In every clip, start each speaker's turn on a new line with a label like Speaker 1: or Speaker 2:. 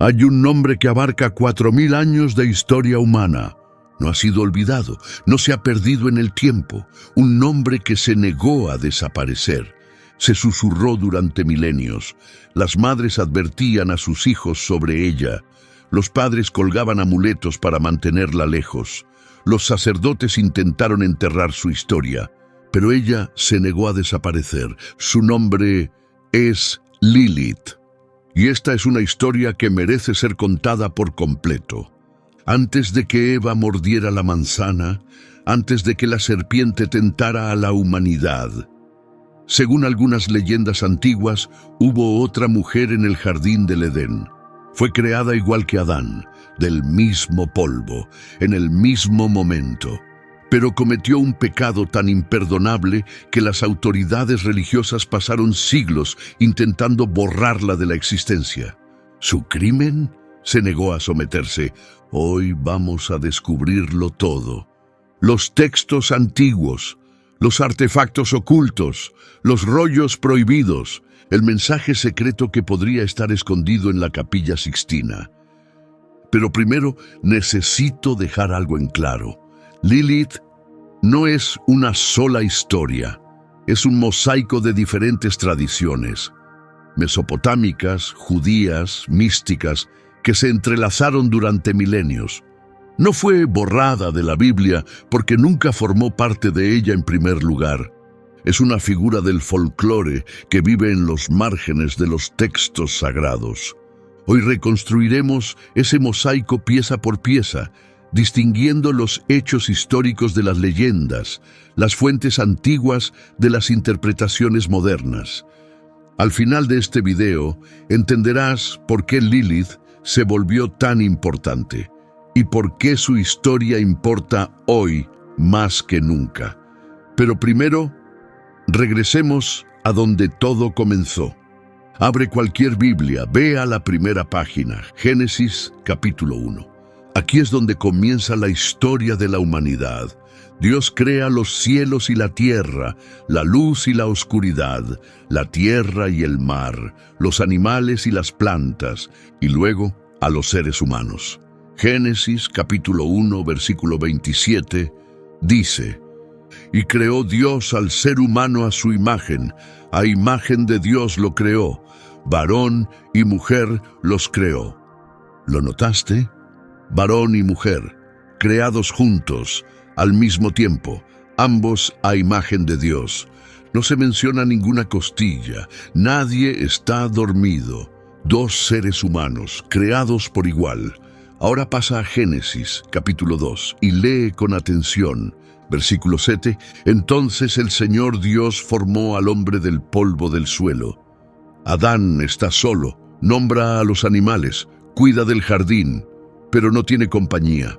Speaker 1: Hay un nombre que abarca 4000 años de historia humana. No ha sido olvidado, no se ha perdido en el tiempo. Un nombre que se negó a desaparecer. Se susurró durante milenios. Las madres advertían a sus hijos sobre ella. Los padres colgaban amuletos para mantenerla lejos. Los sacerdotes intentaron enterrar su historia, pero ella se negó a desaparecer. Su nombre es Lilith. Y esta es una historia que merece ser contada por completo. Antes de que Eva mordiera la manzana, antes de que la serpiente tentara a la humanidad. Según algunas leyendas antiguas, hubo otra mujer en el jardín del Edén. Fue creada igual que Adán, del mismo polvo, en el mismo momento. Pero cometió un pecado tan imperdonable que las autoridades religiosas pasaron siglos intentando borrarla de la existencia. ¿Su crimen? Se negó a someterse. Hoy vamos a descubrirlo todo. Los textos antiguos, los artefactos ocultos, los rollos prohibidos, el mensaje secreto que podría estar escondido en la Capilla Sixtina. Pero primero necesito dejar algo en claro. Lilith no es una sola historia, es un mosaico de diferentes tradiciones, mesopotámicas, judías, místicas, que se entrelazaron durante milenios. No fue borrada de la Biblia porque nunca formó parte de ella en primer lugar. Es una figura del folclore que vive en los márgenes de los textos sagrados. Hoy reconstruiremos ese mosaico pieza por pieza, distinguiendo los hechos históricos de las leyendas, las fuentes antiguas de las interpretaciones modernas. Al final de este video entenderás por qué Lilith se volvió tan importante y por qué su historia importa hoy más que nunca. Pero primero, regresemos a donde todo comenzó. Abre cualquier Biblia, ve a la primera página, Génesis capítulo 1. Aquí es donde comienza la historia de la humanidad. Dios crea los cielos y la tierra, la luz y la oscuridad, la tierra y el mar, los animales y las plantas, y luego a los seres humanos. Génesis capítulo 1, versículo 27, dice: Y creó Dios al ser humano a su imagen de Dios lo creó, varón y mujer los creó. ¿Lo notaste? Varón y mujer, creados juntos, al mismo tiempo, ambos a imagen de Dios. No se menciona ninguna costilla, nadie está dormido. Dos seres humanos, creados por igual. Ahora pasa a Génesis, capítulo 2, y lee con atención. Versículo 7, Entonces el Señor Dios formó al hombre del polvo del suelo. Adán está solo, nombra a los animales, cuida del jardín, pero no tiene compañía.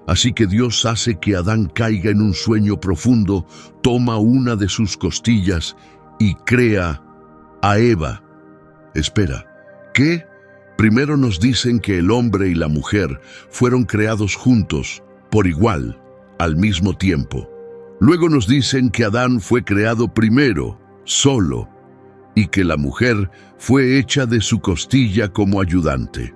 Speaker 1: Así que Dios hace que Adán caiga en un sueño profundo, toma una de sus costillas y crea a Eva. Espera, ¿qué? Primero nos dicen que el hombre y la mujer fueron creados juntos, por igual, al mismo tiempo. Luego nos dicen que Adán fue creado primero, solo, y que la mujer fue hecha de su costilla como ayudante.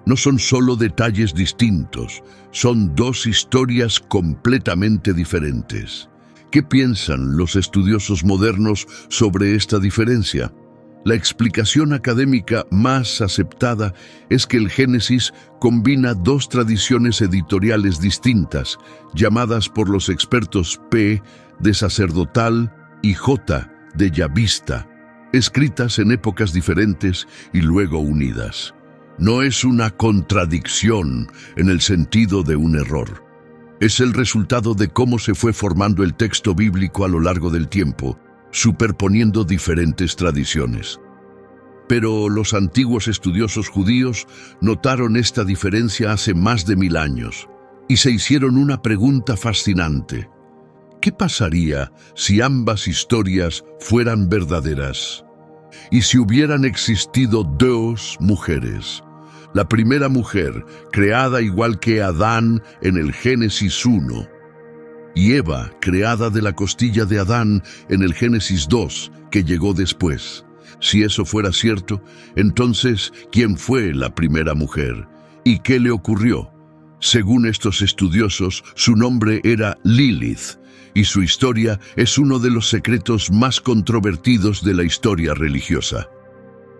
Speaker 1: No son solo detalles distintos, son dos historias completamente diferentes. ¿Qué piensan los estudiosos modernos sobre esta diferencia? La explicación académica más aceptada es que el Génesis combina dos tradiciones editoriales distintas, llamadas por los expertos P de sacerdotal y J de yavista, escritas en épocas diferentes y luego unidas. No es una contradicción en el sentido de un error. Es el resultado de cómo se fue formando el texto bíblico a lo largo del tiempo, superponiendo diferentes tradiciones. Pero los antiguos estudiosos judíos notaron esta diferencia hace más de 1000 años y se hicieron una pregunta fascinante. ¿Qué pasaría si ambas historias fueran verdaderas? Y si hubieran existido dos mujeres, la primera mujer, creada igual que Adán en el Génesis 1, y Eva, creada de la costilla de Adán en el Génesis 2, que llegó después. Si eso fuera cierto, entonces, ¿quién fue la primera mujer? ¿Y qué le ocurrió? Según estos estudiosos, su nombre era Lilith, y su historia es uno de los secretos más controvertidos de la historia religiosa.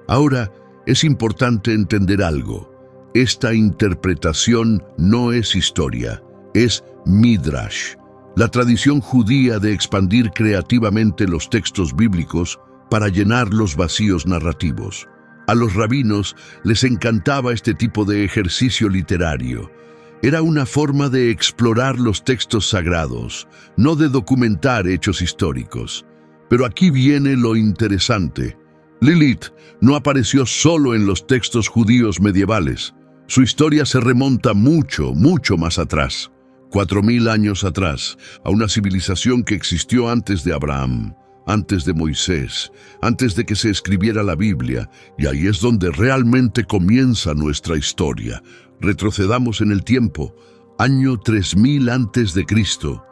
Speaker 1: Ahora, es importante entender algo. Esta interpretación no es historia, es Midrash, la tradición judía de expandir creativamente los textos bíblicos para llenar los vacíos narrativos. A los rabinos les encantaba este tipo de ejercicio literario. Era una forma de explorar los textos sagrados, no de documentar hechos históricos. Pero aquí viene lo interesante. Lilith no apareció solo en los textos judíos medievales. Su historia se remonta mucho, mucho más atrás. 4000 años atrás, a una civilización que existió antes de Abraham, antes de Moisés, antes de que se escribiera la Biblia, y ahí es donde realmente comienza nuestra historia. Retrocedamos en el tiempo, año 3000 antes de Cristo,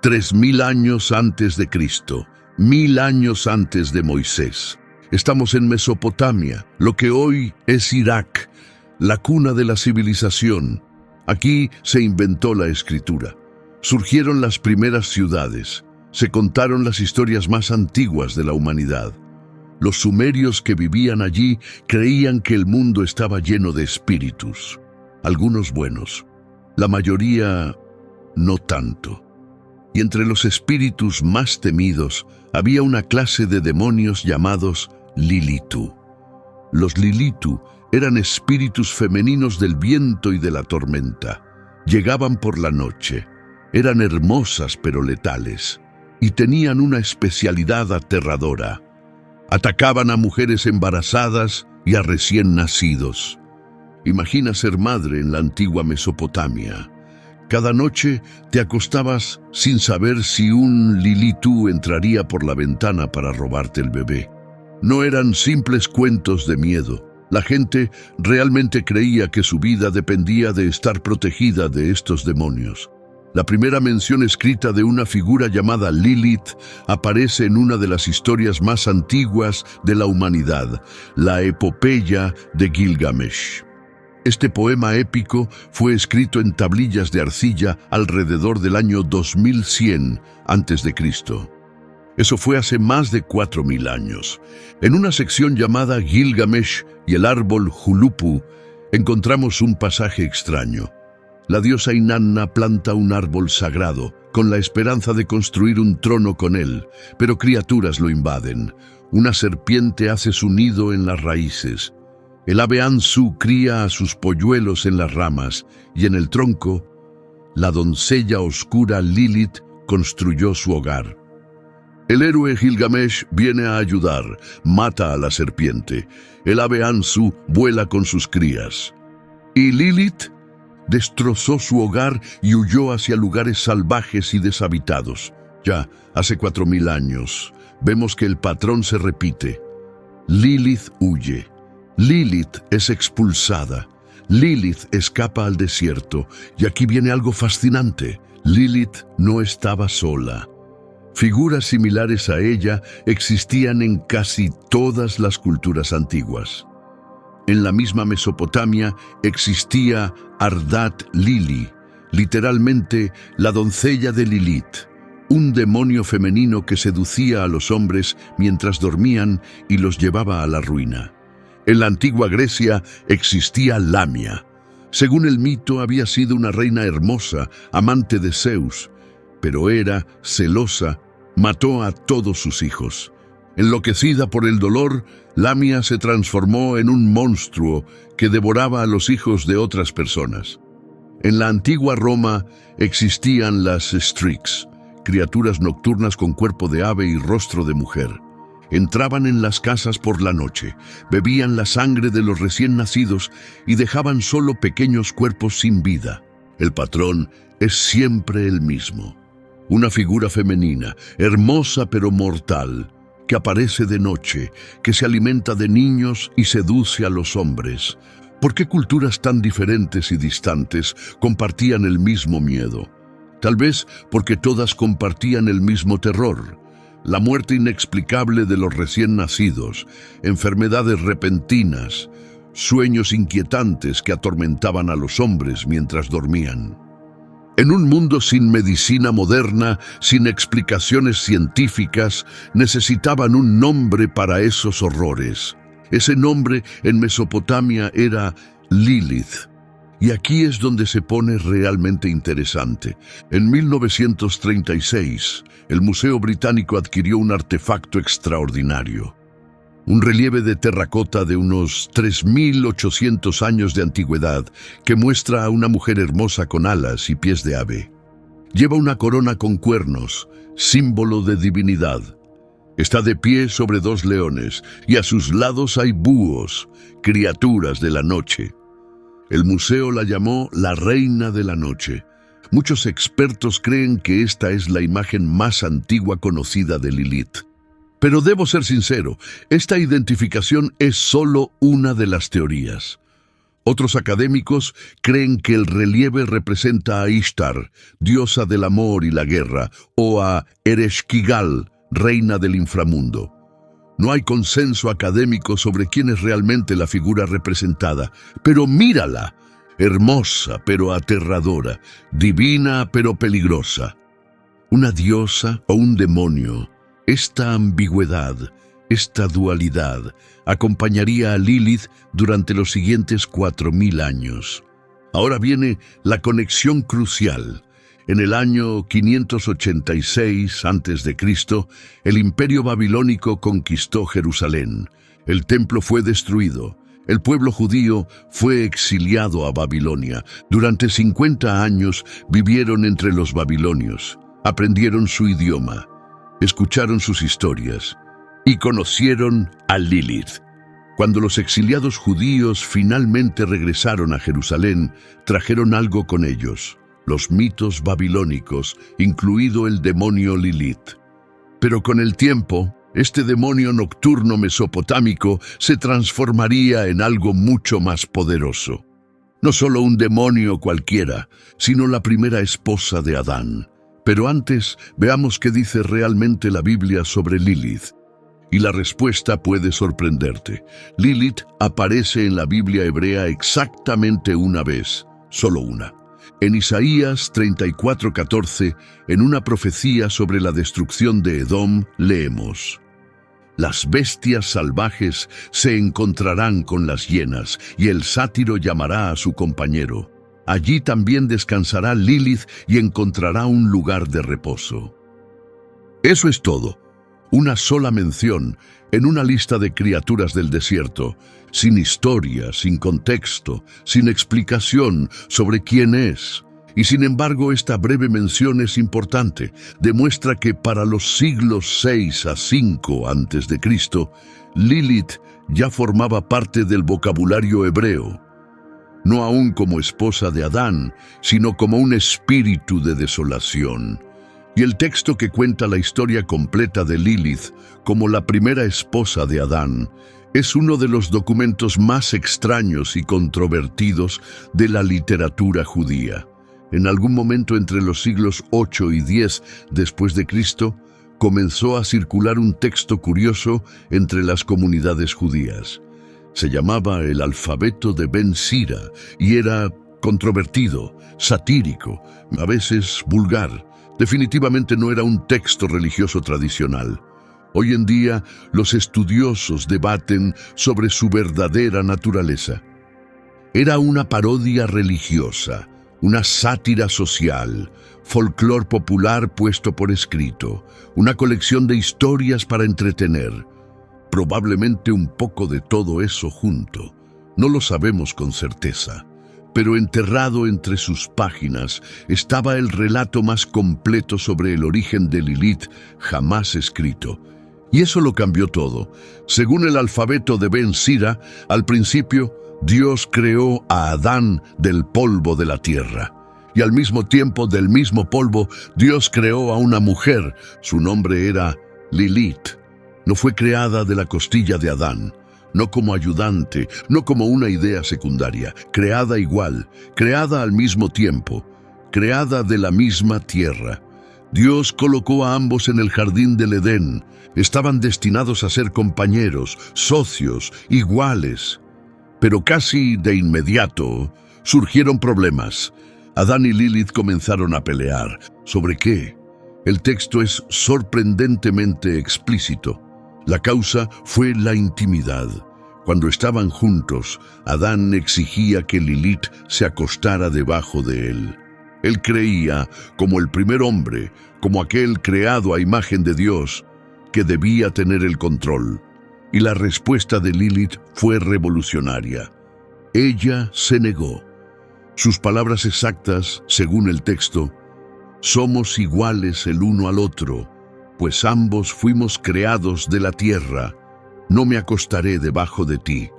Speaker 1: 3000 años antes de Cristo, 1000 años antes de Moisés. Estamos en Mesopotamia, lo que hoy es Irak, la cuna de la civilización. Aquí se inventó la escritura. Surgieron las primeras ciudades. Se contaron las historias más antiguas de la humanidad. Los sumerios que vivían allí creían que el mundo estaba lleno de espíritus. Algunos buenos, la mayoría no tanto. Y entre los espíritus más temidos había una clase de demonios llamados Lilitu. Los Lilitu eran espíritus femeninos del viento y de la tormenta. Llegaban por la noche. Eran hermosas pero letales. Y tenían una especialidad aterradora. Atacaban a mujeres embarazadas y a recién nacidos. Imagina ser madre en la antigua Mesopotamia. Cada noche te acostabas sin saber si un Lilitu entraría por la ventana para robarte el bebé. No eran simples cuentos de miedo. La gente realmente creía que su vida dependía de estar protegida de estos demonios. La primera mención escrita de una figura llamada Lilith aparece en una de las historias más antiguas de la humanidad, la epopeya de Gilgamesh. Este poema épico fue escrito en tablillas de arcilla alrededor del año 2100 a.C. Eso fue hace más de 4000 años. En una sección llamada Gilgamesh y el árbol Julupu, encontramos un pasaje extraño. La diosa Inanna planta un árbol sagrado, con la esperanza de construir un trono con él, pero criaturas lo invaden. Una serpiente hace su nido en las raíces. El ave Ansu cría a sus polluelos en las ramas, y en el tronco, la doncella oscura Lilith construyó su hogar. El héroe Gilgamesh viene a ayudar, mata a la serpiente. El ave Ansu vuela con sus crías. Y Lilith destrozó su hogar y huyó hacia lugares salvajes y deshabitados. Ya hace 4000 años, vemos que el patrón se repite. Lilith huye. Lilith es expulsada. Lilith escapa al desierto. Y aquí viene algo fascinante. Lilith no estaba sola. Figuras similares a ella existían en casi todas las culturas antiguas. En la misma Mesopotamia existía Ardat Lili, literalmente la doncella de Lilith, un demonio femenino que seducía a los hombres mientras dormían y los llevaba a la ruina. En la antigua Grecia existía Lamia. Según el mito, había sido una reina hermosa, amante de Zeus, pero era celosa, mató a todos sus hijos. Enloquecida por el dolor, Lamia se transformó en un monstruo que devoraba a los hijos de otras personas. En la antigua Roma existían las Strix, criaturas nocturnas con cuerpo de ave y rostro de mujer. Entraban en las casas por la noche, bebían la sangre de los recién nacidos y dejaban solo pequeños cuerpos sin vida. El patrón es siempre el mismo. Una figura femenina, hermosa pero mortal, que aparece de noche, que se alimenta de niños y seduce a los hombres. ¿Por qué culturas tan diferentes y distantes compartían el mismo miedo? Tal vez porque todas compartían el mismo terror. la muerte inexplicable de los recién nacidos, enfermedades repentinas, sueños inquietantes que atormentaban a los hombres mientras dormían. En un mundo sin medicina moderna, sin explicaciones científicas, necesitaban un nombre para esos horrores. Ese nombre en Mesopotamia era Lilith. Y aquí es donde se pone realmente interesante. En 1936, el Museo Británico adquirió un artefacto extraordinario. Un relieve de terracota de unos 3.800 años de antigüedad que muestra a una mujer hermosa con alas y pies de ave. Lleva una corona con cuernos, símbolo de divinidad. Está de pie sobre dos leones y a sus lados hay búhos, criaturas de la noche. El museo la llamó la Reina de la Noche. Muchos expertos creen que esta es la imagen más antigua conocida de Lilith. Pero debo ser sincero, esta identificación es solo una de las teorías. Otros académicos creen que el relieve representa a Ishtar, diosa del amor y la guerra, o a Ereshkigal, reina del inframundo. No hay consenso académico sobre quién es realmente la figura representada, pero mírala, hermosa pero aterradora, divina pero peligrosa. Una diosa o un demonio. Esta ambigüedad, esta dualidad, acompañaría a Lilith durante los siguientes 4.000 años. Ahora viene la conexión crucial. En el año 586 a.C., el Imperio Babilónico conquistó Jerusalén. El templo fue destruido. El pueblo judío fue exiliado a Babilonia. Durante 50 años vivieron entre los babilonios. Aprendieron su idioma. Escucharon sus historias y conocieron a Lilith. Cuando los exiliados judíos finalmente regresaron a Jerusalén, trajeron algo con ellos, los mitos babilónicos, incluido el demonio Lilith. Pero con el tiempo, este demonio nocturno mesopotámico se transformaría en algo mucho más poderoso. No solo un demonio cualquiera, sino la primera esposa de Adán. Pero antes, veamos qué dice realmente la Biblia sobre Lilith. Y la respuesta puede sorprenderte. Lilith aparece en la Biblia hebrea exactamente una vez, solo una. En Isaías 34:14, en una profecía sobre la destrucción de Edom, leemos: Las bestias salvajes se encontrarán con las hienas, y el sátiro llamará a su compañero. Allí también descansará Lilith y encontrará un lugar de reposo. Eso es todo. Una sola mención en una lista de criaturas del desierto, sin historia, sin contexto, sin explicación sobre quién es. Y sin embargo, esta breve mención es importante. Demuestra que para los siglos 6 a 5 a.C., Lilith ya formaba parte del vocabulario hebreo. No aún como esposa de Adán, sino como un espíritu de desolación. Y el texto que cuenta la historia completa de Lilith como la primera esposa de Adán es uno de los documentos más extraños y controvertidos de la literatura judía. En algún momento entre los siglos 8 y 10 después de Cristo, comenzó a circular un texto curioso entre las comunidades judías. Se llamaba el alfabeto de Ben Sira y era controvertido, satírico, a veces vulgar. Definitivamente no era un texto religioso tradicional. Hoy en día, los estudiosos debaten sobre su verdadera naturaleza. Era una parodia religiosa, una sátira social, folclor popular puesto por escrito, una colección de historias para entretener. Probablemente un poco de todo eso junto. No lo sabemos con certeza. Pero enterrado entre sus páginas estaba el relato más completo sobre el origen de Lilith jamás escrito. Y eso lo cambió todo. Según el alfabeto de Ben Sira, al principio, Dios creó a Adán del polvo de la tierra. Y al mismo tiempo, del mismo polvo, Dios creó a una mujer. Su nombre era Lilith. No fue creada de la costilla de Adán. No como ayudante, no como una idea secundaria, creada igual, creada al mismo tiempo, creada de la misma tierra. Dios colocó a ambos en el jardín del Edén. Estaban destinados a ser compañeros, socios, iguales. Pero casi de inmediato surgieron problemas. Adán y Lilith comenzaron a pelear. ¿Sobre qué? El texto es sorprendentemente explícito. La causa fue la intimidad. Cuando estaban juntos, Adán exigía que Lilith se acostara debajo de él. Él creía, como el primer hombre, como aquel creado a imagen de Dios, que debía tener el control. Y la respuesta de Lilith fue revolucionaria. Ella se negó. Sus palabras exactas, según el texto: somos iguales el uno al otro, pues ambos fuimos creados de la tierra. No me acostaré debajo de ti.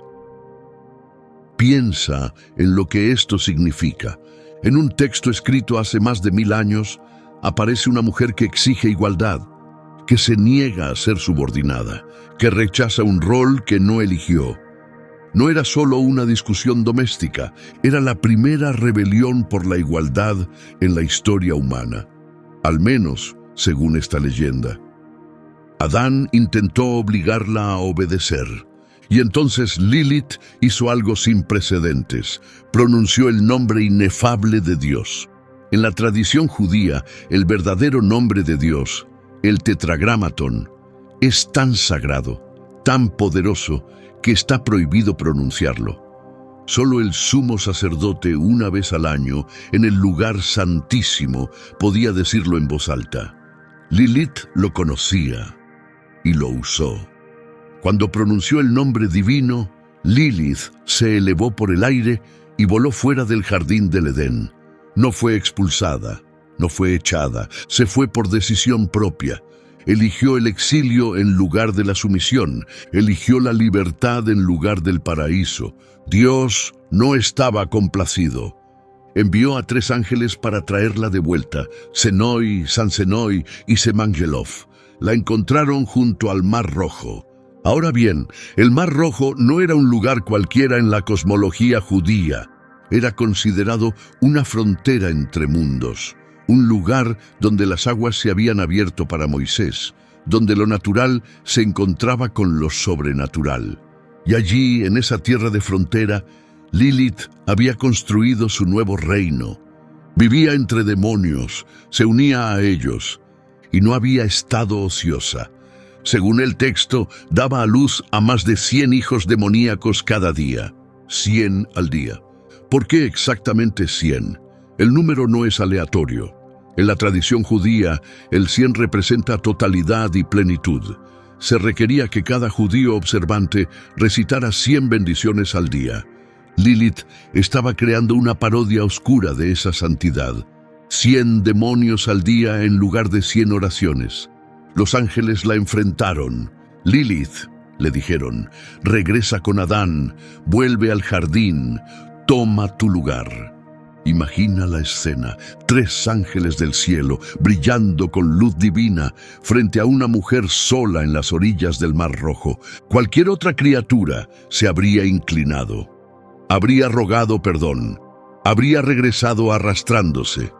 Speaker 1: Piensa en lo que esto significa. En un texto escrito hace más de 1000 años, aparece una mujer que exige igualdad, que se niega a ser subordinada, que rechaza un rol que no eligió. No era solo una discusión doméstica, era la primera rebelión por la igualdad en la historia humana, al menos según esta leyenda. Adán intentó obligarla a obedecer, y entonces Lilith hizo algo sin precedentes: pronunció el nombre inefable de Dios. En la tradición judía, el verdadero nombre de Dios, el Tetragrámaton, es tan sagrado, tan poderoso, que está prohibido pronunciarlo. Solo el sumo sacerdote, una vez al año, en el lugar santísimo, podía decirlo en voz alta. Lilith lo conocía y lo usó. Cuando pronunció el nombre divino, Lilith se elevó por el aire y voló fuera del jardín del Edén. No fue expulsada, no fue echada, se fue por decisión propia. Eligió el exilio en lugar de la sumisión, eligió la libertad en lugar del paraíso. Dios no estaba complacido. Envió a 3 ángeles para traerla de vuelta: Senoi, Sansenoi y Semangelov. La encontraron junto al Mar Rojo. Ahora bien, el Mar Rojo no era un lugar cualquiera en la cosmología judía. Era considerado una frontera entre mundos, un lugar donde las aguas se habían abierto para Moisés, donde lo natural se encontraba con lo sobrenatural. Y allí, en esa tierra de frontera, Lilith había construido su nuevo reino. Vivía entre demonios, se unía a ellos, y no había estado ociosa. Según el texto, daba a luz a más de 100 hijos demoníacos cada día. 100 al día. ¿Por qué exactamente 100? El número no es aleatorio. En la tradición judía, el 100 representa totalidad y plenitud. Se requería que cada judío observante recitara 100 bendiciones al día. Lilith estaba creando una parodia oscura de esa santidad. 100 demonios al día en lugar de 100 oraciones. Los ángeles la enfrentaron. Lilith, le dijeron, regresa con Adán, vuelve al jardín, toma tu lugar. Imagina la escena: 3 ángeles del cielo, brillando con luz divina, frente a una mujer sola en las orillas del Mar Rojo. Cualquier otra criatura se habría inclinado, habría rogado perdón, habría regresado arrastrándose.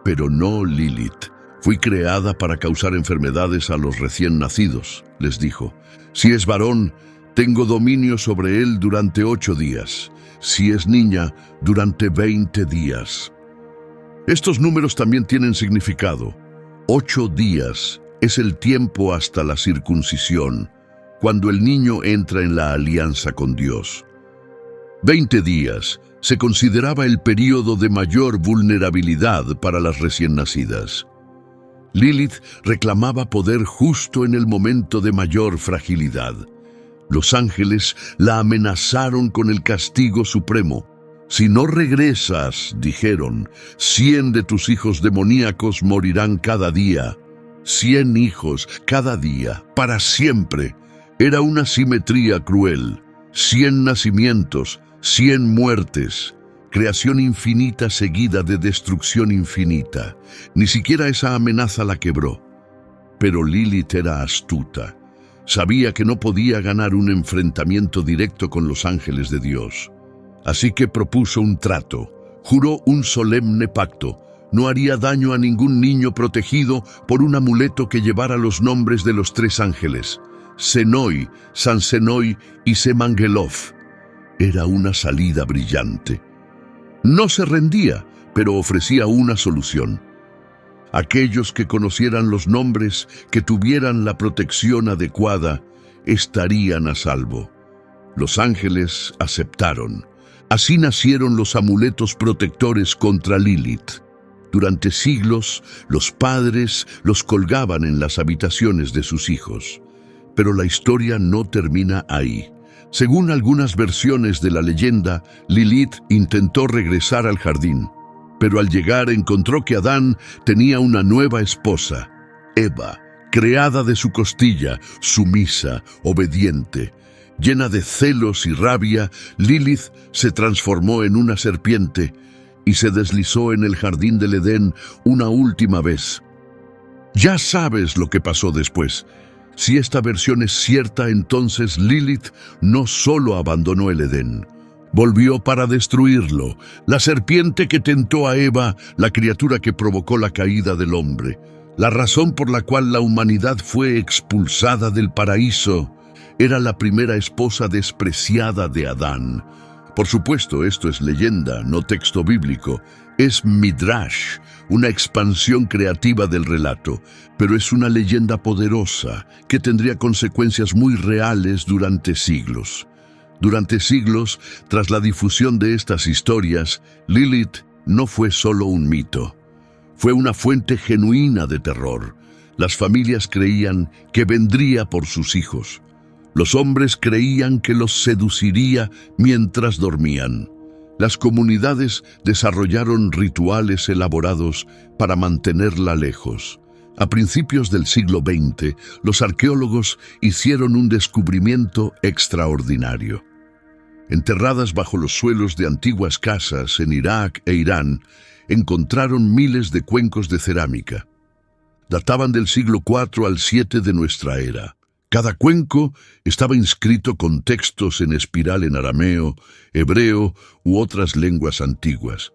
Speaker 1: Pero no Lilith. Fui creada para causar enfermedades a los recién nacidos, les dijo. Si es varón, tengo dominio sobre él durante 8 días. Si es niña, durante 20 días. Estos números también tienen significado. 8 días es el tiempo hasta la circuncisión, cuando el niño entra en la alianza con Dios. 20 días se consideraba el período de mayor vulnerabilidad para las recién nacidas. Lilith reclamaba poder justo en el momento de mayor fragilidad. Los ángeles la amenazaron con el castigo supremo. Si no regresas, dijeron, 100 de tus hijos demoníacos morirán cada día. 100 hijos cada día, para siempre. Era una simetría cruel. 100 nacimientos, 100 muertes. Creación infinita seguida de destrucción infinita. Ni siquiera esa amenaza la quebró. Pero Lilith era astuta. Sabía que no podía ganar un enfrentamiento directo con los ángeles de Dios. Así que propuso un trato. Juró un solemne pacto. No haría daño a ningún niño protegido por un amuleto que llevara los nombres de los 3 ángeles, Senoi, Sansenoi y Semangelov. Era una salida brillante. No se rendía, pero ofrecía una solución. Aquellos que conocieran los nombres, que tuvieran la protección adecuada, estarían a salvo. Los ángeles aceptaron. Así nacieron los amuletos protectores contra Lilith. Durante siglos, los padres los colgaban en las habitaciones de sus hijos. Pero la historia no termina ahí. Según algunas versiones de la leyenda, Lilith intentó regresar al jardín, pero al llegar encontró que Adán tenía una nueva esposa, Eva, creada de su costilla, sumisa, obediente. Llena de celos y rabia, Lilith se transformó en una serpiente y se deslizó en el jardín del Edén una última vez. Ya sabes lo que pasó después. Si esta versión es cierta, entonces Lilith no solo abandonó el Edén, volvió para destruirlo. La serpiente que tentó a Eva, la criatura que provocó la caída del hombre, la razón por la cual la humanidad fue expulsada del paraíso, era la primera esposa despreciada de Adán. Por supuesto, esto es leyenda, no texto bíblico. Es Midrash, una expansión creativa del relato, pero es una leyenda poderosa que tendría consecuencias muy reales durante siglos. Durante siglos, tras la difusión de estas historias, Lilith no fue solo un mito. Fue una fuente genuina de terror. Las familias creían que vendría por sus hijos. Los hombres creían que los seduciría mientras dormían. Las comunidades desarrollaron rituales elaborados para mantenerla lejos. A principios del siglo XX, los arqueólogos hicieron un descubrimiento extraordinario. Enterradas bajo los suelos de antiguas casas en Irak e Irán, encontraron miles de cuencos de cerámica. Databan del siglo IV al VII de nuestra era. Cada cuenco estaba inscrito con textos en espiral en arameo, hebreo u otras lenguas antiguas.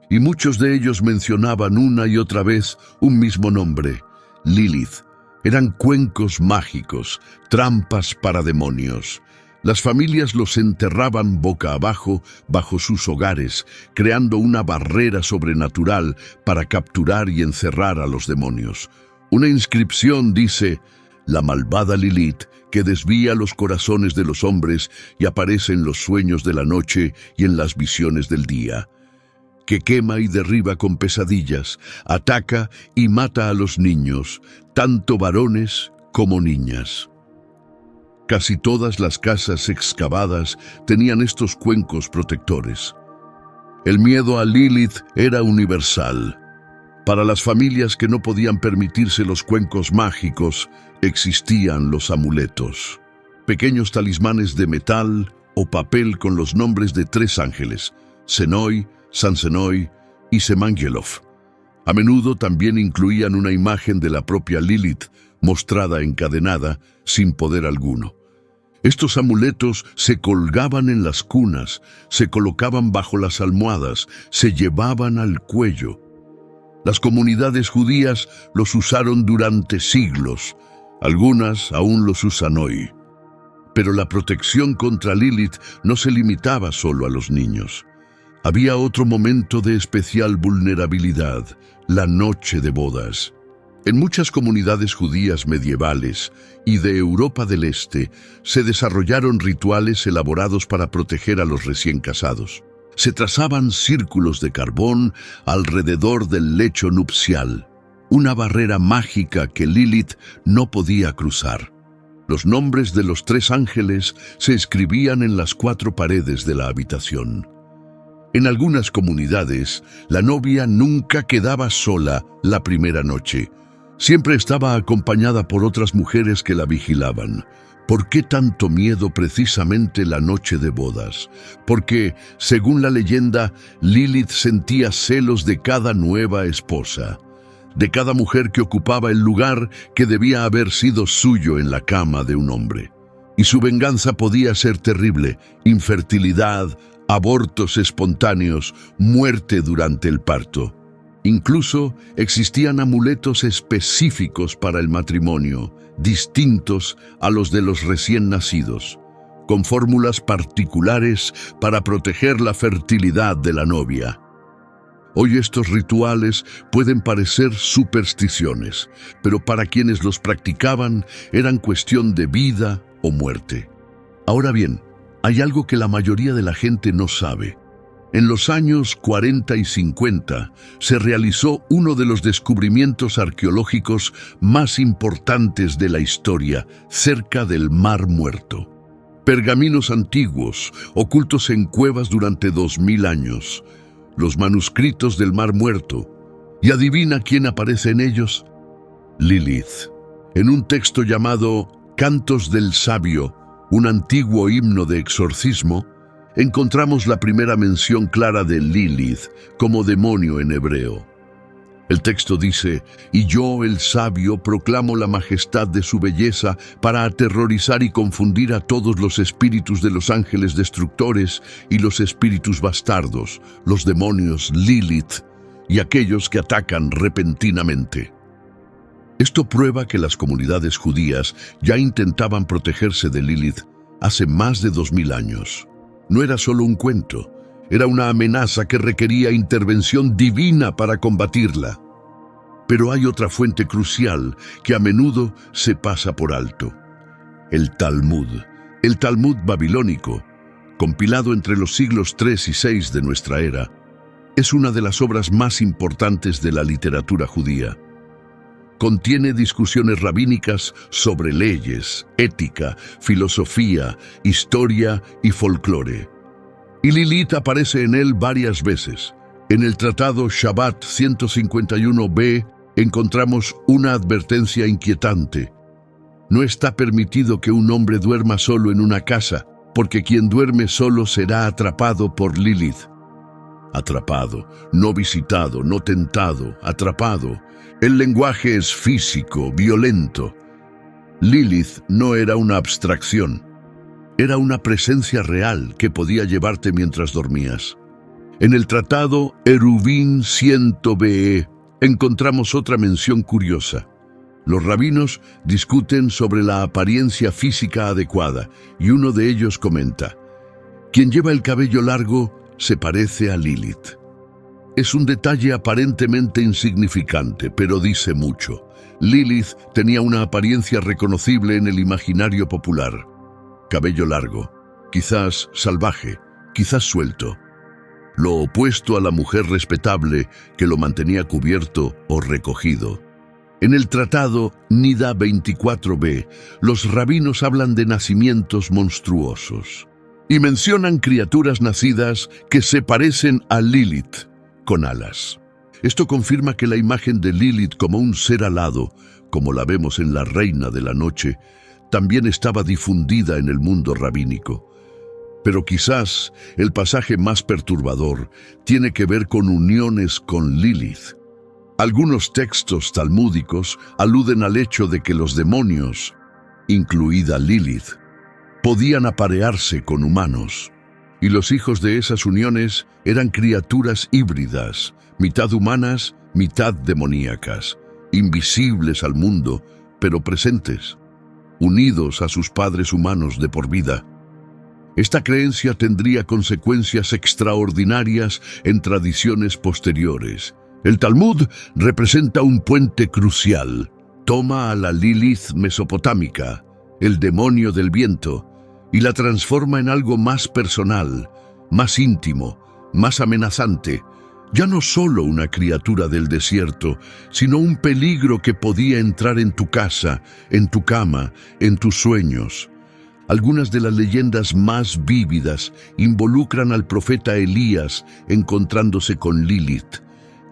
Speaker 1: Y muchos de ellos mencionaban una y otra vez un mismo nombre, Lilith. Eran cuencos mágicos, trampas para demonios. Las familias los enterraban boca abajo bajo sus hogares, creando una barrera sobrenatural para capturar y encerrar a los demonios. Una inscripción dice: la malvada Lilith, que desvía los corazones de los hombres y aparece en los sueños de la noche y en las visiones del día, que quema y derriba con pesadillas, ataca y mata a los niños, tanto varones como niñas. Casi todas las casas excavadas tenían estos cuencos protectores. El miedo a Lilith era universal. Para las familias que no podían permitirse los cuencos mágicos, existían los amuletos. Pequeños talismanes de metal o papel con los nombres de 3 ángeles, Senoi, Sansenoi y Semangelov. A menudo también incluían una imagen de la propia Lilith, mostrada encadenada, sin poder alguno. Estos amuletos se colgaban en las cunas, se colocaban bajo las almohadas, se llevaban al cuello. Las comunidades judías los usaron durante siglos, algunas aún los usan hoy. Pero la protección contra Lilith no se limitaba solo a los niños. Había otro momento de especial vulnerabilidad, la noche de bodas. En muchas comunidades judías medievales y de Europa del Este se desarrollaron rituales elaborados para proteger a los recién casados. Se trazaban círculos de carbón alrededor del lecho nupcial, una barrera mágica que Lilith no podía cruzar. Los nombres de los 3 ángeles se escribían en las 4 paredes de la habitación. En algunas comunidades, la novia nunca quedaba sola la primera noche. Siempre estaba acompañada por otras mujeres que la vigilaban. ¿Por qué tanto miedo precisamente la noche de bodas? Porque, según la leyenda, Lilith sentía celos de cada nueva esposa, de cada mujer que ocupaba el lugar que debía haber sido suyo en la cama de un hombre. Y su venganza podía ser terrible: infertilidad, abortos espontáneos, muerte durante el parto. Incluso existían amuletos específicos para el matrimonio, distintos a los de los recién nacidos, con fórmulas particulares para proteger la fertilidad de la novia. Hoy estos rituales pueden parecer supersticiones, pero para quienes los practicaban eran cuestión de vida o muerte. Ahora bien, hay algo que la mayoría de la gente no sabe. En los años 40 y 50 se realizó uno de los descubrimientos arqueológicos más importantes de la historia, cerca del Mar Muerto. Pergaminos antiguos, ocultos en cuevas durante 2000 años. Los manuscritos del Mar Muerto. ¿Y adivina quién aparece en ellos? Lilith. En un texto llamado Cantos del Sabio, un antiguo himno de exorcismo, encontramos la primera mención clara de Lilith como demonio en hebreo. El texto dice: «Y yo, el sabio, proclamo la majestad de su belleza para aterrorizar y confundir a todos los espíritus de los ángeles destructores y los espíritus bastardos, los demonios Lilith y aquellos que atacan repentinamente». Esto prueba que las comunidades judías ya intentaban protegerse de Lilith hace más de 2000 años. No era solo un cuento, era una amenaza que requería intervención divina para combatirla. Pero hay otra fuente crucial que a menudo se pasa por alto: el Talmud. El Talmud babilónico, compilado entre los siglos III y VI de nuestra era, es una de las obras más importantes de la literatura judía. Contiene discusiones rabínicas sobre leyes, ética, filosofía, historia y folclore. Y Lilith aparece en él varias veces. En el tratado Shabbat 151b encontramos una advertencia inquietante. No está permitido que un hombre duerma solo en una casa, porque quien duerme solo será atrapado por Lilith. Atrapado, no visitado, no tentado, atrapado. El lenguaje es físico, violento. Lilith no era una abstracción. Era una presencia real que podía llevarte mientras dormías. En el tratado Eruvin 100b encontramos otra mención curiosa. Los rabinos discuten sobre la apariencia física adecuada y uno de ellos comenta: «Quien lleva el cabello largo se parece a Lilith». Es un detalle aparentemente insignificante, pero dice mucho. Lilith tenía una apariencia reconocible en el imaginario popular. Cabello largo, quizás salvaje, quizás suelto. Lo opuesto a la mujer respetable que lo mantenía cubierto o recogido. En el tratado Nida 24b, los rabinos hablan de nacimientos monstruosos y mencionan criaturas nacidas que se parecen a Lilith, con alas. Esto confirma que la imagen de Lilith como un ser alado, como la vemos en La Reina de la Noche, también estaba difundida en el mundo rabínico. Pero quizás el pasaje más perturbador tiene que ver con uniones con Lilith. Algunos textos talmúdicos aluden al hecho de que los demonios, incluida Lilith, podían aparearse con humanos, y los hijos de esas uniones eran criaturas híbridas, mitad humanas, mitad demoníacas, invisibles al mundo, pero presentes, unidos a sus padres humanos de por vida. Esta creencia tendría consecuencias extraordinarias en tradiciones posteriores. El Talmud representa un puente crucial. Toma a la Lilith mesopotámica, el demonio del viento, y la transforma en algo más personal, más íntimo, más amenazante. Ya no solo una criatura del desierto, sino un peligro que podía entrar en tu casa, en tu cama, en tus sueños. Algunas de las leyendas más vívidas involucran al profeta Elías encontrándose con Lilith.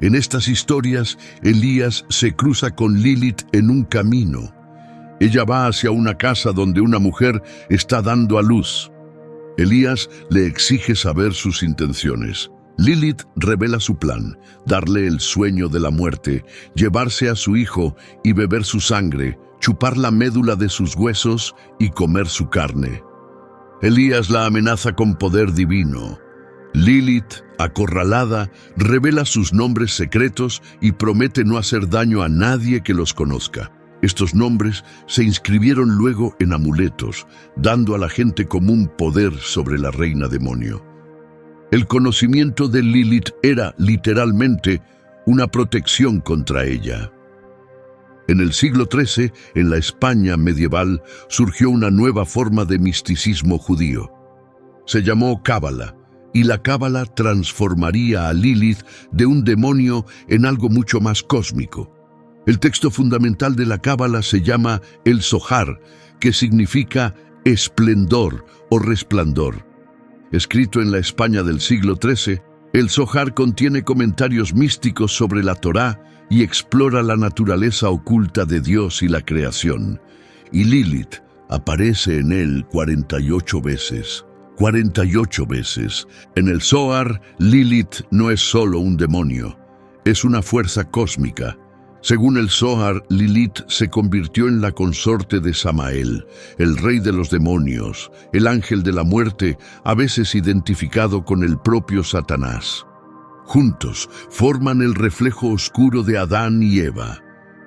Speaker 1: En estas historias, Elías se cruza con Lilith en un camino. Ella va hacia una casa donde una mujer está dando a luz. Elías le exige saber sus intenciones. Lilith revela su plan: darle el sueño de la muerte, llevarse a su hijo y beber su sangre, chupar la médula de sus huesos y comer su carne. Elías la amenaza con poder divino. Lilith, acorralada, revela sus nombres secretos y promete no hacer daño a nadie que los conozca. Estos nombres se inscribieron luego en amuletos, dando a la gente común poder sobre la reina demonio. El conocimiento de Lilith era, literalmente, una protección contra ella. En el siglo XIII, en la España medieval, surgió una nueva forma de misticismo judío. Se llamó Cábala, y la Cábala transformaría a Lilith de un demonio en algo mucho más cósmico. El texto fundamental de la Cábala se llama el Zohar, que significa esplendor o resplandor. Escrito en la España del siglo XIII, el Zohar contiene comentarios místicos sobre la Torá y explora la naturaleza oculta de Dios y la creación. Y Lilith aparece en él 48 veces. 48 veces. En el Zohar, Lilith no es solo un demonio, es una fuerza cósmica. Según el Zohar, Lilith se convirtió en la consorte de Samael, el rey de los demonios, el ángel de la muerte, a veces identificado con el propio Satanás. Juntos forman el reflejo oscuro de Adán y Eva.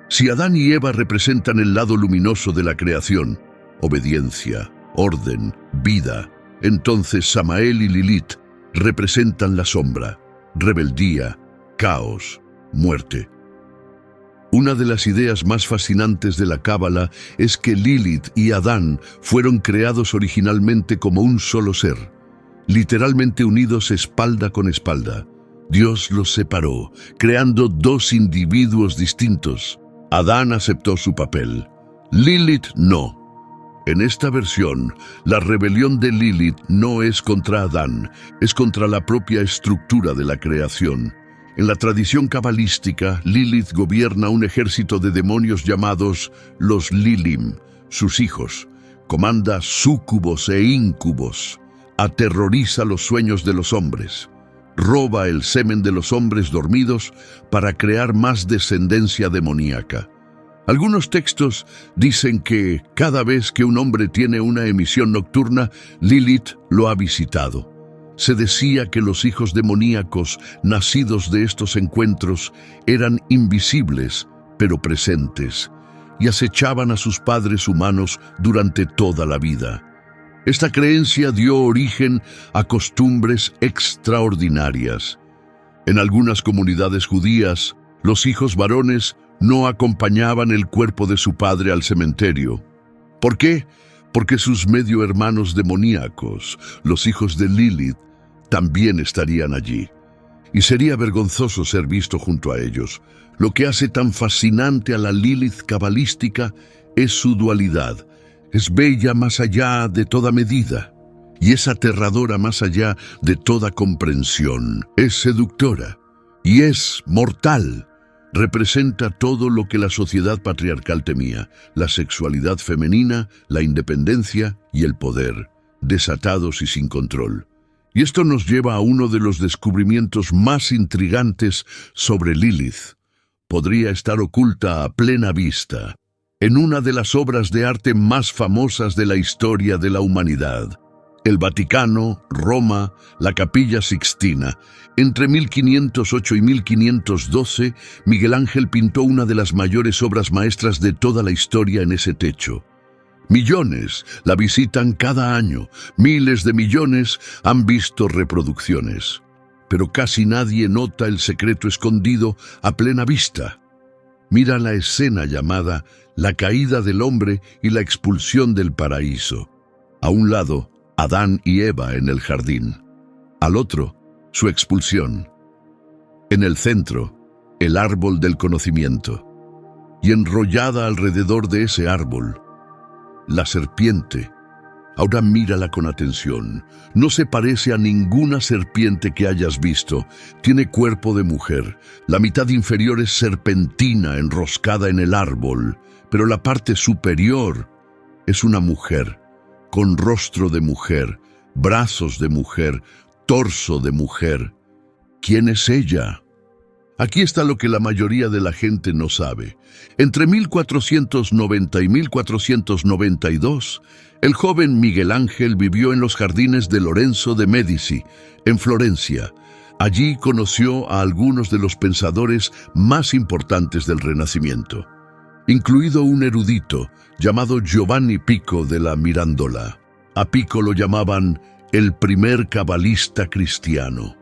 Speaker 1: Si Adán y Eva representan el lado luminoso de la creación, obediencia, orden, vida, entonces Samael y Lilith representan la sombra, rebeldía, caos, muerte. Una de las ideas más fascinantes de la Cábala es que Lilith y Adán fueron creados originalmente como un solo ser, literalmente unidos espalda con espalda. Dios los separó, creando dos individuos distintos. Adán aceptó su papel, Lilith no. En esta versión, la rebelión de Lilith no es contra Adán, es contra la propia estructura de la creación. En la tradición cabalística, Lilith gobierna un ejército de demonios llamados los Lilim, sus hijos. Comanda súcubos e íncubos. Aterroriza los sueños de los hombres. Roba el semen de los hombres dormidos para crear más descendencia demoníaca. Algunos textos dicen que cada vez que un hombre tiene una emisión nocturna, Lilith lo ha visitado. Se decía que los hijos demoníacos nacidos de estos encuentros eran invisibles, pero presentes, y acechaban a sus padres humanos durante toda la vida. Esta creencia dio origen a costumbres extraordinarias. En algunas comunidades judías, los hijos varones no acompañaban el cuerpo de su padre al cementerio. ¿Por qué? Porque sus medio hermanos demoníacos, los hijos de Lilith, también estarían allí. Y sería vergonzoso ser visto junto a ellos. Lo que hace tan fascinante a la Lilith cabalística es su dualidad. Es bella más allá de toda medida, y es aterradora más allá de toda comprensión. Es seductora, y es mortal. Representa todo lo que la sociedad patriarcal temía: la sexualidad femenina, la independencia y el poder, desatados y sin control. Y esto nos lleva a uno de los descubrimientos más intrigantes sobre Lilith. Podría estar oculta a plena vista en una de las obras de arte más famosas de la historia de la humanidad. El Vaticano, Roma, la Capilla Sixtina. Entre 1508 y 1512, Miguel Ángel pintó una de las mayores obras maestras de toda la historia en ese techo. Millones la visitan cada año, miles de millones han visto reproducciones. Pero casi nadie nota el secreto escondido a plena vista. Mira la escena llamada La caída del hombre y la expulsión del paraíso. A un lado, Adán y Eva en el jardín. Al otro, su expulsión. En el centro, el árbol del conocimiento. Y enrollada alrededor de ese árbol, la serpiente. Ahora mírala con atención. No se parece a ninguna serpiente que hayas visto. Tiene cuerpo de mujer. La mitad inferior es serpentina enroscada en el árbol, pero la parte superior es una mujer, con rostro de mujer, brazos de mujer, torso de mujer. ¿Quién es ella? Aquí está lo que la mayoría de la gente no sabe. Entre 1490 y 1492, el joven Miguel Ángel vivió en los jardines de Lorenzo de Medici, en Florencia. Allí conoció a algunos de los pensadores más importantes del Renacimiento, incluido un erudito llamado Giovanni Pico de la Mirandola. A Pico lo llamaban el primer cabalista cristiano.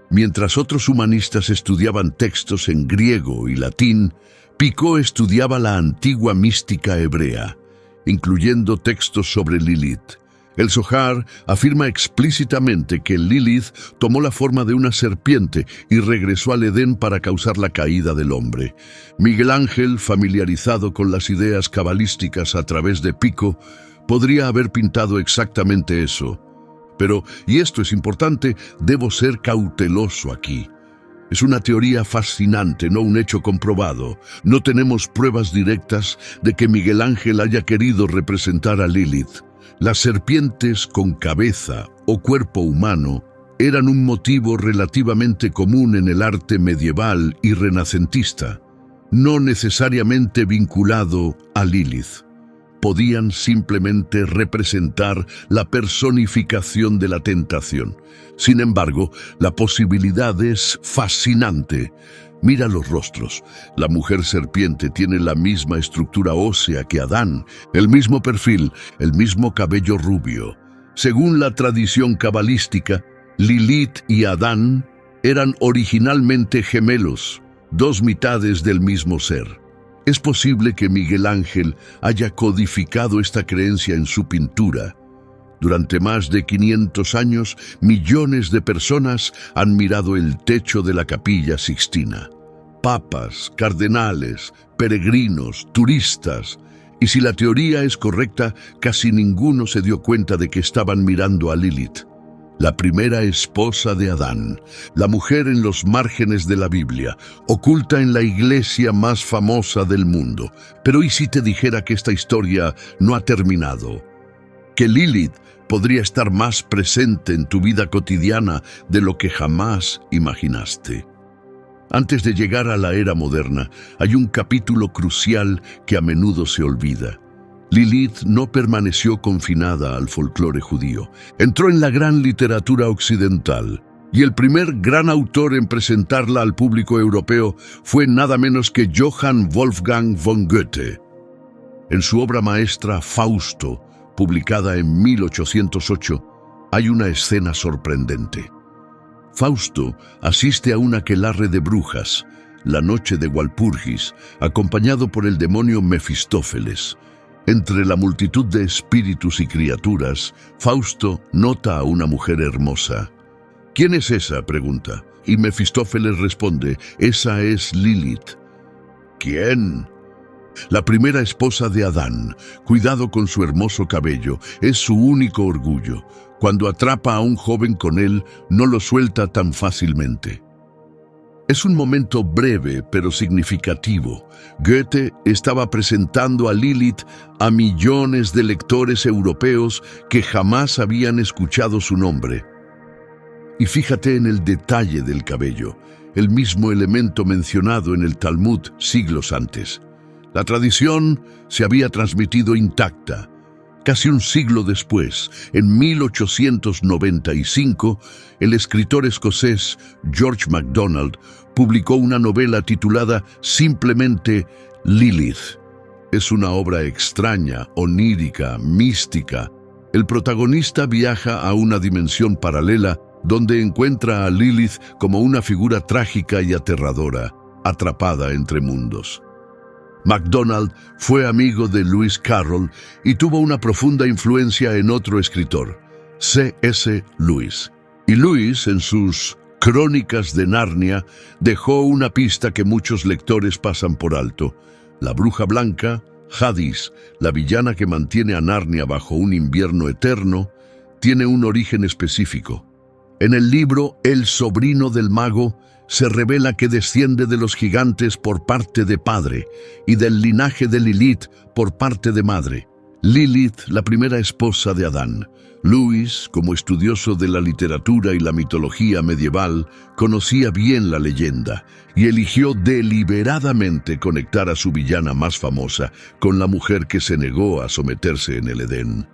Speaker 1: Mientras otros humanistas estudiaban textos en griego y latín, Pico estudiaba la antigua mística hebrea, incluyendo textos sobre Lilith. El Zohar afirma explícitamente que Lilith tomó la forma de una serpiente y regresó al Edén para causar la caída del hombre. Miguel Ángel, familiarizado con las ideas cabalísticas a través de Pico, podría haber pintado exactamente eso. Pero, y esto es importante, debo ser cauteloso aquí. Es una teoría fascinante, no un hecho comprobado. No tenemos pruebas directas de que Miguel Ángel haya querido representar a Lilith. Las serpientes con cabeza o cuerpo humano eran un motivo relativamente común en el arte medieval y renacentista, no necesariamente vinculado a Lilith. Podían simplemente representar la personificación de la tentación. Sin embargo, la posibilidad es fascinante. Mira los rostros. La mujer serpiente tiene la misma estructura ósea que Adán, el mismo perfil, el mismo cabello rubio. Según la tradición cabalística, Lilith y Adán eran originalmente gemelos, dos mitades del mismo ser. Es posible que Miguel Ángel haya codificado esta creencia en su pintura. Durante más de 500 años, millones de personas han mirado el techo de la Capilla Sixtina. Papas, cardenales, peregrinos, turistas. Y si la teoría es correcta, casi ninguno se dio cuenta de que estaban mirando a Lilith, la primera esposa de Adán, la mujer en los márgenes de la Biblia, oculta en la iglesia más famosa del mundo. Pero ¿y si te dijera que esta historia no ha terminado? Que Lilith podría estar más presente en tu vida cotidiana de lo que jamás imaginaste. Antes de llegar a la era moderna, hay un capítulo crucial que a menudo se olvida. Lilith no permaneció confinada al folclore judío. Entró en la gran literatura occidental, y el primer gran autor en presentarla al público europeo fue nada menos que Johann Wolfgang von Goethe. En su obra maestra Fausto, publicada en 1808, hay una escena sorprendente. Fausto asiste a un aquelarre de brujas, la noche de Walpurgis, acompañado por el demonio Mefistófeles. Entre la multitud de espíritus y criaturas, Fausto nota a una mujer hermosa. ¿Quién es esa?, pregunta, y Mefistófeles responde, esa es Lilith. ¿Quién? La primera esposa de Adán. Cuidado con su hermoso cabello, es su único orgullo. Cuando atrapa a un joven con él, no lo suelta tan fácilmente. Es un momento breve pero significativo. Goethe estaba presentando a Lilith a millones de lectores europeos que jamás habían escuchado su nombre. Y fíjate en el detalle del cabello, el mismo elemento mencionado en el Talmud siglos antes. La tradición se había transmitido intacta. Casi un siglo después, en 1895, el escritor escocés George MacDonald publicó una novela titulada simplemente Lilith. Es una obra extraña, onírica, mística. El protagonista viaja a una dimensión paralela donde encuentra a Lilith como una figura trágica y aterradora, atrapada entre mundos. MacDonald fue amigo de Lewis Carroll y tuvo una profunda influencia en otro escritor, C.S. Lewis. Y Lewis, en sus Crónicas de Narnia, dejó una pista que muchos lectores pasan por alto. La bruja blanca, Hadis, la villana que mantiene a Narnia bajo un invierno eterno, tiene un origen específico. En el libro El sobrino del mago, se revela que desciende de los gigantes por parte de padre y del linaje de Lilith por parte de madre. Lilith, la primera esposa de Adán. Lewis, como estudioso de la literatura y la mitología medieval, conocía bien la leyenda y eligió deliberadamente conectar a su villana más famosa con la mujer que se negó a someterse en el Edén.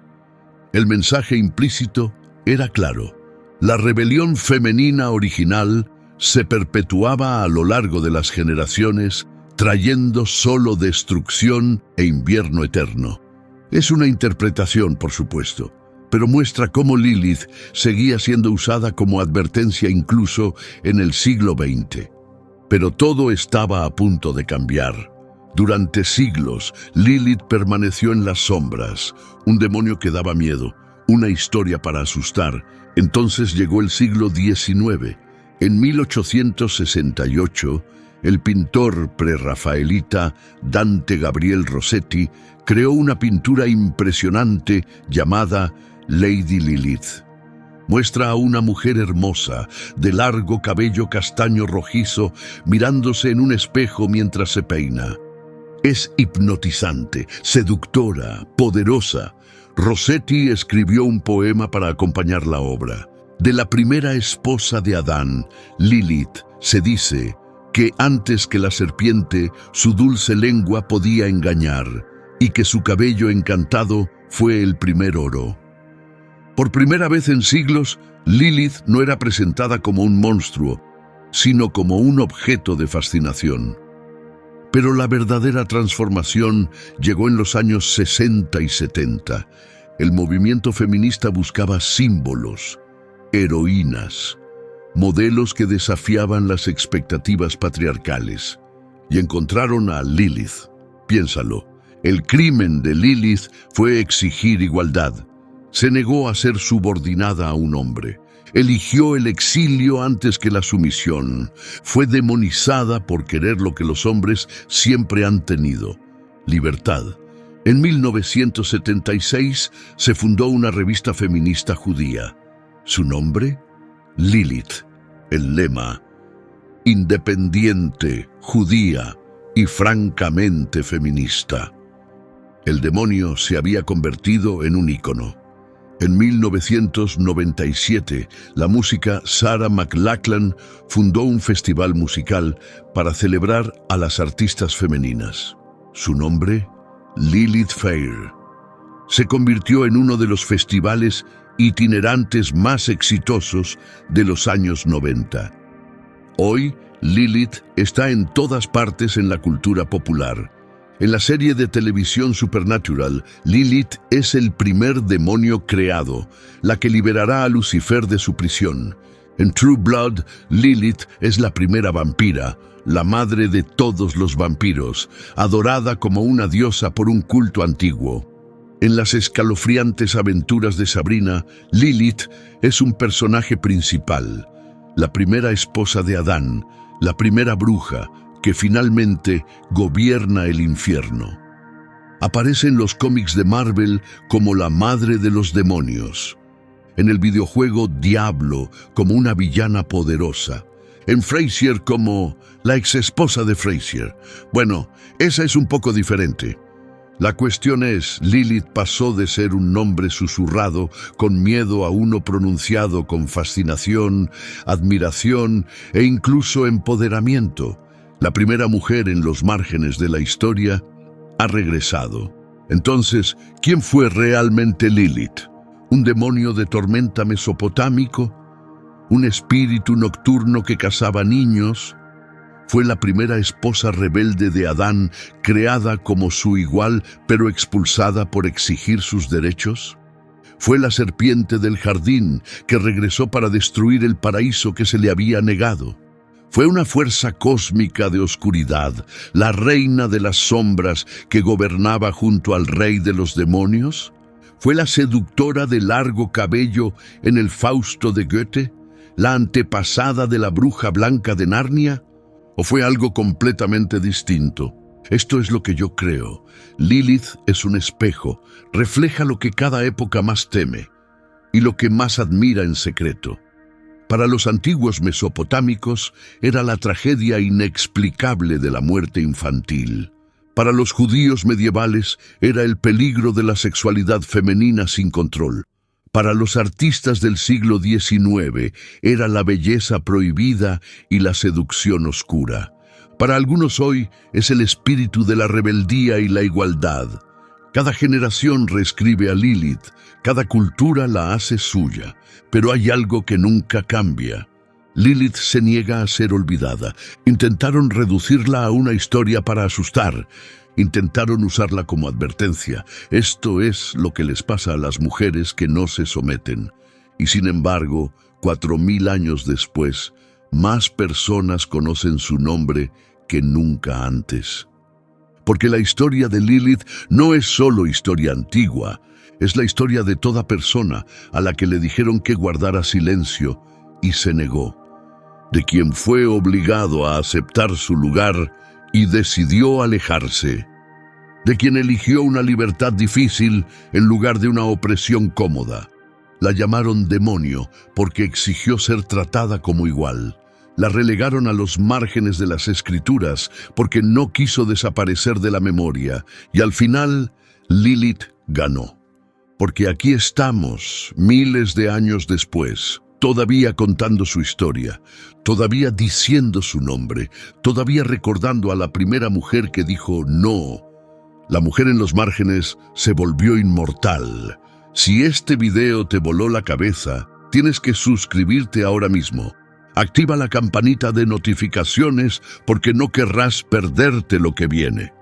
Speaker 1: El mensaje implícito era claro. La rebelión femenina original se perpetuaba a lo largo de las generaciones, trayendo solo destrucción e invierno eterno. Es una interpretación, por supuesto, pero muestra cómo Lilith seguía siendo usada como advertencia incluso en el siglo XX. Pero todo estaba a punto de cambiar. Durante siglos, Lilith permaneció en las sombras, un demonio que daba miedo, una historia para asustar. Entonces llegó el siglo XIX. En 1868, el pintor prerrafaelita Dante Gabriel Rossetti creó una pintura impresionante llamada Lady Lilith. Muestra a una mujer hermosa, de largo cabello castaño rojizo, mirándose en un espejo mientras se peina. Es hipnotizante, seductora, poderosa. Rossetti escribió un poema para acompañar la obra. De la primera esposa de Adán, Lilith, se dice que antes que la serpiente, su dulce lengua podía engañar, y que su cabello encantado fue el primer oro. Por primera vez en siglos, Lilith no era presentada como un monstruo, sino como un objeto de fascinación. Pero la verdadera transformación llegó en los años 60 y 70. El movimiento feminista buscaba símbolos, heroínas, modelos que desafiaban las expectativas patriarcales. Y encontraron a Lilith. Piénsalo, el crimen de Lilith fue exigir igualdad. Se negó a ser subordinada a un hombre. Eligió el exilio antes que la sumisión. Fue demonizada por querer lo que los hombres siempre han tenido: libertad. En 1976 se fundó una revista feminista judía. Su nombre: Lilith. El lema: independiente, judía y francamente feminista. El demonio se había convertido en un ícono. En 1997, la música Sarah McLachlan fundó un festival musical para celebrar a las artistas femeninas. Su nombre: Lilith Fair. Se convirtió en uno de los festivales itinerantes más exitosos de los años 90. Hoy, Lilith está en todas partes en la cultura popular. En la serie de televisión Supernatural, Lilith es el primer demonio creado, la que liberará a Lucifer de su prisión. En True Blood, Lilith es la primera vampira, la madre de todos los vampiros, adorada como una diosa por un culto antiguo. En las escalofriantes aventuras de Sabrina, Lilith es un personaje principal, la primera esposa de Adán, la primera bruja, que finalmente gobierna el infierno. Aparece en los cómics de Marvel como la madre de los demonios. En el videojuego Diablo como una villana poderosa. En Frasier como la exesposa de Frasier. Bueno, esa es un poco diferente. La cuestión es, Lilith pasó de ser un nombre susurrado con miedo a uno pronunciado con fascinación, admiración e incluso empoderamiento. La primera mujer en los márgenes de la historia ha regresado. Entonces, ¿quién fue realmente Lilith? ¿Un demonio de tormenta mesopotámico? ¿Un espíritu nocturno que cazaba niños? ¿Fue la primera esposa rebelde de Adán, creada como su igual, pero expulsada por exigir sus derechos? ¿Fue la serpiente del jardín que regresó para destruir el paraíso que se le había negado? ¿Fue una fuerza cósmica de oscuridad, la reina de las sombras que gobernaba junto al rey de los demonios? ¿Fue la seductora de largo cabello en el Fausto de Goethe, la antepasada de la bruja blanca de Narnia? ¿O fue algo completamente distinto? Esto es lo que yo creo. Lilith es un espejo, refleja lo que cada época más teme y lo que más admira en secreto. Para los antiguos mesopotámicos era la tragedia inexplicable de la muerte infantil. Para los judíos medievales era el peligro de la sexualidad femenina sin control. Para los artistas del siglo XIX era la belleza prohibida y la seducción oscura. Para algunos hoy es el espíritu de la rebeldía y la igualdad. Cada generación reescribe a Lilith, cada cultura la hace suya, pero hay algo que nunca cambia. Lilith se niega a ser olvidada. Intentaron reducirla a una historia para asustar. Intentaron usarla como advertencia. Esto es lo que les pasa a las mujeres que no se someten. Y sin embargo, 4000 años después, más personas conocen su nombre que nunca antes. Porque la historia de Lilith no es solo historia antigua, es la historia de toda persona a la que le dijeron que guardara silencio y se negó, de quien fue obligado a aceptar su lugar y decidió alejarse, de quien eligió una libertad difícil en lugar de una opresión cómoda. La llamaron demonio porque exigió ser tratada como igual. La relegaron a los márgenes de las escrituras porque no quiso desaparecer de la memoria. Y al final, Lilith ganó. Porque aquí estamos, miles de años después, todavía contando su historia, todavía diciendo su nombre, todavía recordando a la primera mujer que dijo no. La mujer en los márgenes se volvió inmortal. Si este video te voló la cabeza, tienes que suscribirte ahora mismo. Activa la campanita de notificaciones porque no querrás perderte lo que viene.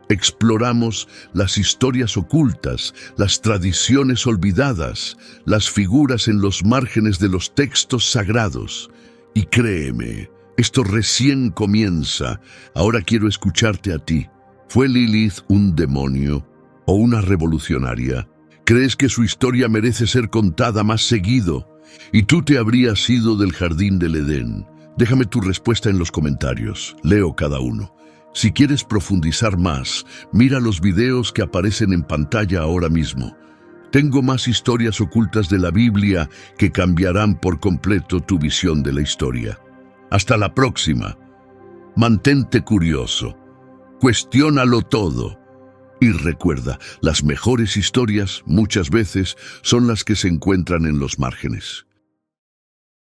Speaker 1: Exploramos las historias ocultas, las tradiciones olvidadas, las figuras en los márgenes de los textos sagrados. Y créeme, esto recién comienza. Ahora quiero escucharte a ti. ¿Fue Lilith un demonio o una revolucionaria? ¿Crees que su historia merece ser contada más seguido? ¿Y tú te habrías ido del jardín del Edén? Déjame tu respuesta en los comentarios. Leo cada uno. Si quieres profundizar más, mira los videos que aparecen en pantalla ahora mismo. Tengo más historias ocultas de la Biblia que cambiarán por completo tu visión de la historia. Hasta la próxima. Mantente curioso. Cuestiónalo todo. Y recuerda, las mejores historias, muchas veces, son las que se encuentran en los márgenes.